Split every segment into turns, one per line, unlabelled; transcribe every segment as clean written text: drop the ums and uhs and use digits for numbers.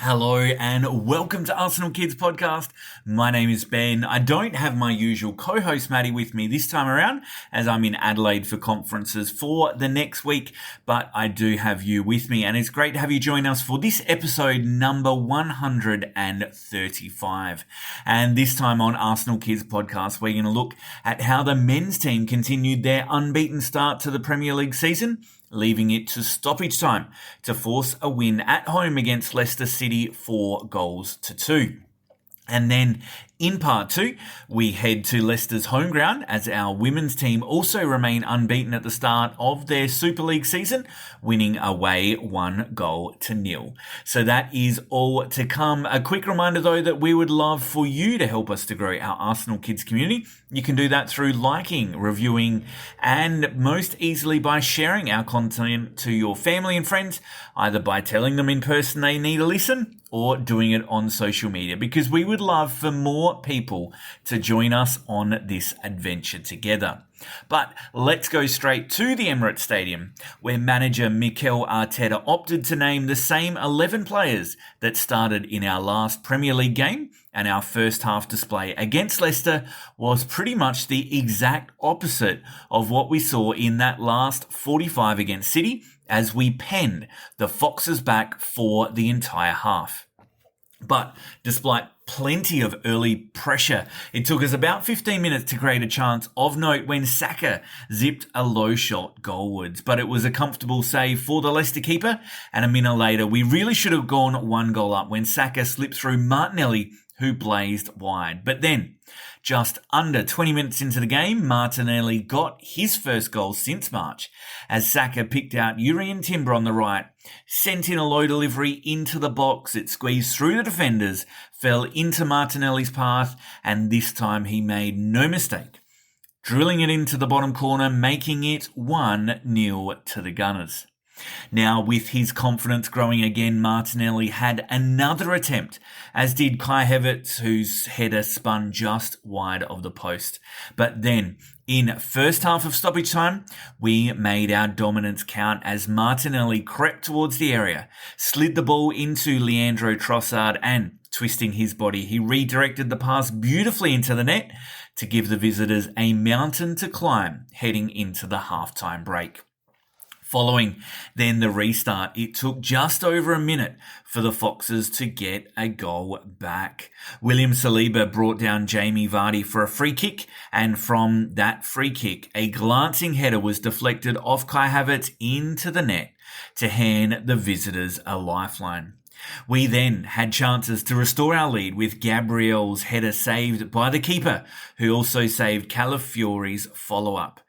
Hello and welcome to Arsenal Kids Podcast. My name is Ben. I don't have my usual co-host Madi with me this time around as I'm in Adelaide for conferences for the next week, but I do have you with me and it's great to have you join us for this episode number 135. And this time on Arsenal Kids Podcast, we're going to look at how the men's team continued their unbeaten start to the Premier League season, leaving it to stoppage time to force a win at home against Leicester City 4-2. And then in part two, we head to Leicester's home ground as our women's team also remain unbeaten at the start of their Super League season, winning away 1-0. So that is all to come. A quick reminder though that we would love for you to help us to grow our Arsenal Kids community. You can do that through liking, reviewing, and most easily by sharing our content to your family and friends, either by telling them in person they need a listen or doing it on social media, because we would love for more people to join us on this adventure together. But let's go straight to the Emirates Stadium, where manager Mikel Arteta opted to name the same 11 players that started in our last Premier League game, and our first half display against Leicester was pretty much the exact opposite of what we saw in that last 45 against City, as we penned the Foxes back for the entire half. But despite plenty of early pressure, it took us about 15 minutes to create a chance of note when Saka zipped a low shot goalwards. But it was a comfortable save for the Leicester keeper, and a minute later we really should have gone 1 goal up when Saka slipped through Martinelli, who blazed wide. But then, just under 20 minutes into the game, Martinelli got his first goal since March, as Saka picked out Urian Timber on the right, sent in a low delivery into the box. It squeezed through the defenders, fell into Martinelli's path, and this time he made no mistake, drilling it into the bottom corner, making it 1-0 to the Gunners. Now, with his confidence growing again, Martinelli had another attempt, as did Kai Havertz, whose header spun just wide of the post. But then, in first half of stoppage time, we made our dominance count as Martinelli crept towards the area, slid the ball into Leandro Trossard, and twisting his body, he redirected the pass beautifully into the net to give the visitors a mountain to climb heading into the halftime break. Following then the restart, it took just over a minute for the Foxes to get a goal back. William Saliba brought down Jamie Vardy for a free kick, and from that free kick, a glancing header was deflected off Kai Havertz into the net to hand the visitors a lifeline. We then had chances to restore our lead with Gabriel's header saved by the keeper, who also saved Calafiori's follow-up.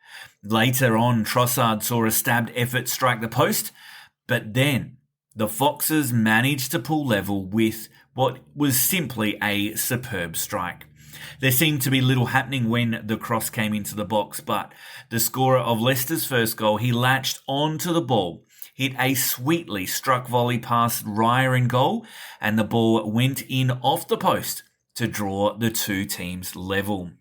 Later on, Trossard saw a stabbed effort strike the post, but then the Foxes managed to pull level with what was simply a superb strike. There seemed to be little happening when the cross came into the box, but the scorer of Leicester's first goal, he latched onto the ball, hit a sweetly struck volley past Raya in goal, and the ball went in off the post to draw the two teams level.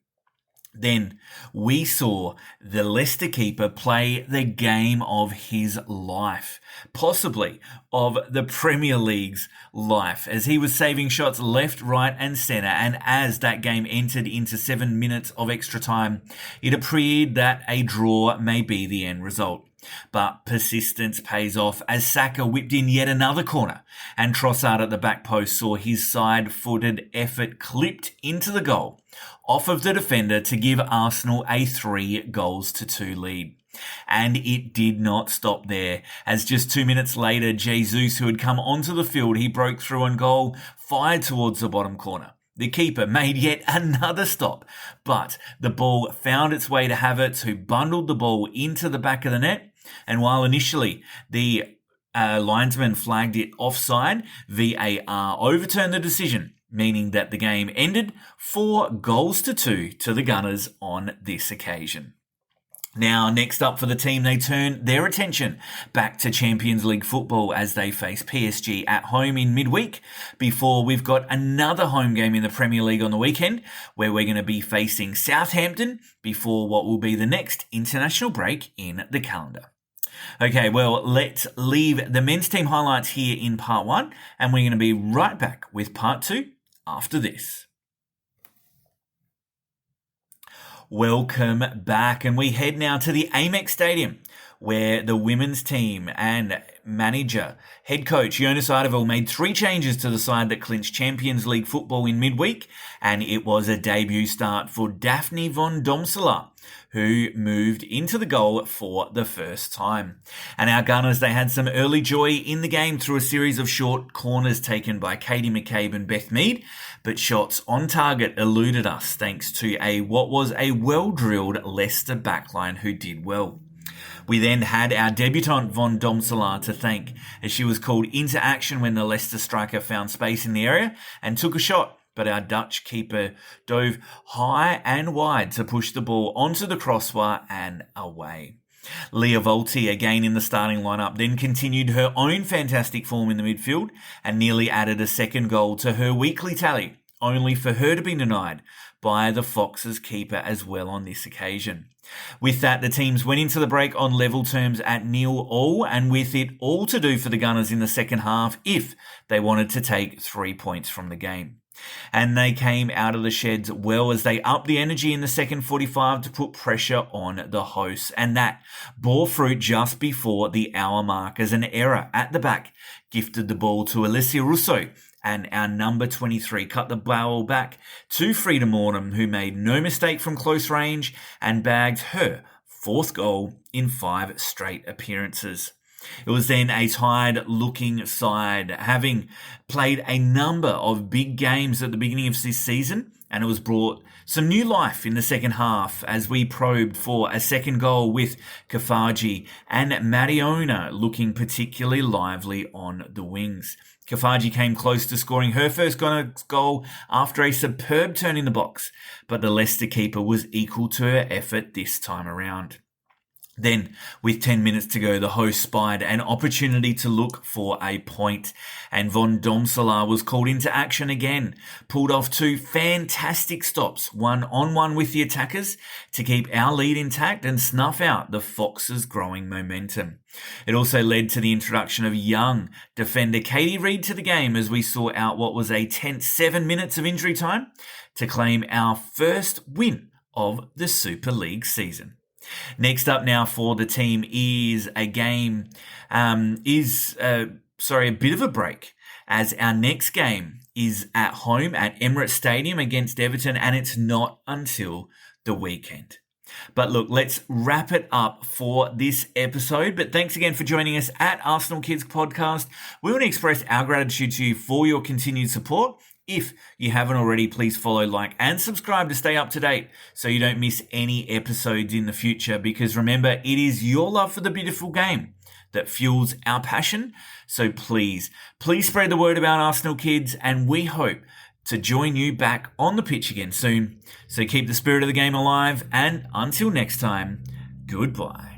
Then we saw the Leicester keeper play the game of his life, possibly of the Premier League's life, as he was saving shots left, right and centre. And as that game entered into 7 minutes of extra time, it appeared that a draw may be the end result. But persistence pays off as Saka whipped in yet another corner, and Trossard at the back post saw his side-footed effort clipped into the goal off of the defender to give Arsenal a 3-2 lead. And it did not stop there, as just 2 minutes later, Jesus, who had come onto the field, he broke through on goal, fired towards the bottom corner. The keeper made yet another stop, but the ball found its way to Havertz, who bundled the ball into the back of the net. And while initially the linesman flagged it offside, VAR overturned the decision, meaning that the game ended 4-2 to the Gunners on this occasion. Now, next up for the team, they turn their attention back to Champions League football as they face PSG at home in midweek, before we've got another home game in the Premier League on the weekend, where we're going to be facing Southampton before what will be the next international break in the calendar. Okay, well, let's leave the men's team highlights here in part 1, and we're going to be right back with part 2 after this. Welcome back, and we head now to the Amex Stadium, where the women's team and manager, head coach Jonas Eidevall made 3 changes to the side that clinched Champions League football in midweek, and it was a debut start for Daphne von Domselaar, who moved into the goal for the first time. And our Gunners, they had some early joy in the game through a series of short corners taken by Katie McCabe and Beth Mead, but shots on target eluded us thanks to what was a well-drilled Leicester backline who did well. We then had our debutante von Domselaar to thank, as she was called into action when the Leicester striker found space in the area and took a shot, but our Dutch keeper dove high and wide to push the ball onto the crossbar and away. Leah Volti, again in the starting lineup, then continued her own fantastic form in the midfield and nearly added a second goal to her weekly tally, only for her to be denied by the Foxes keeper as well on this occasion. With that, the teams went into the break on level terms at 0-0, and with it all to do for the Gunners in the second half if they wanted to take 3 points from the game. And they came out of the sheds well as they upped the energy in the second 45 to put pressure on the hosts, and that bore fruit just before the hour mark as an error at the back gifted the ball to Alessia Russo, and our number 23 cut the ball back to Frida Mortem, who made no mistake from close range and bagged her 4th goal in 5 straight appearances. It was then a tired-looking side, having played a number of big games at the beginning of this season, and it was brought some new life in the second half as we probed for a second goal with Kafaji and Madiona looking particularly lively on the wings. Kafaji came close to scoring her first goal after a superb turn in the box, but the Leicester keeper was equal to her effort this time around. Then, with 10 minutes to go, the host spied an opportunity to look for a point, and von Domselaar was called into action again, pulled off 2 fantastic stops, 1-on-1 with the attackers, to keep our lead intact and snuff out the Foxes' growing momentum. It also led to the introduction of young defender Katie Reid to the game as we saw out what was a tense 7 minutes of injury time to claim our first win of the Super League season. Next up now for the team is a bit of a break, as our next game is at home at Emirates Stadium against Everton, and it's not until the weekend. But look, let's wrap it up for this episode. But thanks again for joining us at Arsenal Kids Podcast. We want to express our gratitude to you for your continued support. If you haven't already, please follow, like, and subscribe to stay up to date so you don't miss any episodes in the future. Because remember, it is your love for the beautiful game that fuels our passion. So please spread the word about Arsenal Kids, and we hope to join you back on the pitch again soon. So keep the spirit of the game alive, and until next time, goodbye.